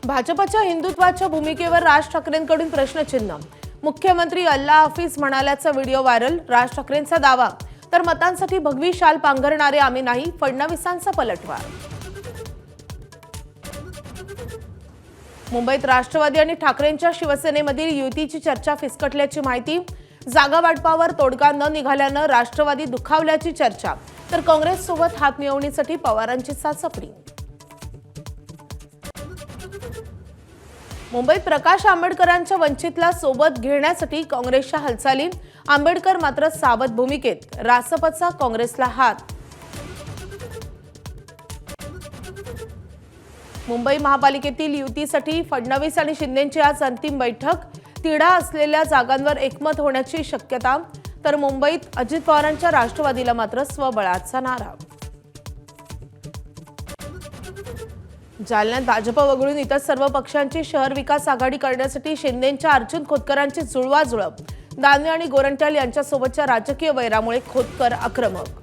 भाजपच्या हिंदुत्वाच्या भूमिकेवर राज ठाकरेंकडून प्रश्नचिन्ह। मुख्यमंत्री अल्ला हाफिज म्हणाल्याचा व्हिडिओ व्हायरल। राज ठाकरेंचा दावा, तर मतांसाठी भगवी शाल पांघरणारे आम्ही नाही, फडणवीसांचा पलटवार। मुंबईत राष्ट्रवादी आणि ठाकरेंच्या शिवसेनेमधील युतीची चर्चा फिसकटल्याची माहिती। जागा वाटपावर तोडगा न निघाल्यानं राष्ट्रवादी दुखावल्याची चर्चा, तर काँग्रेससोबत हातमिळवणीसाठी पवारांची चाचपणी। मुंबईत प्रकाश आंबेडकरांच्या वंचितला सोबत घेण्यासाठी काँग्रेसच्या हालचाली। आंबेडकर मात्र सावध भूमिकेत, रासपचा काँग्रेसला हात। मुंबई महापालिकेतील युतीसाठी फडणवीस आणि शिंदेंची आज अंतिम बैठक। तिढा असलेल्या जागांवर एकमत होण्याची शक्यता, तर मुंबईत अजित पवारांच्या राष्ट्रवादीला मात्र स्वबळाचा नारा। जालन्यात भाजप वगळून इतर सर्व पक्षांची शहर विकास आघाडी करण्यासाठी शिंदेंच्या अर्जुन खोतकरांची जुळवाजुळव। दानवे आणि गोरंट्याल यांच्यासोबतच्या राजकीय वैरामुळे खोतकर आक्रमक।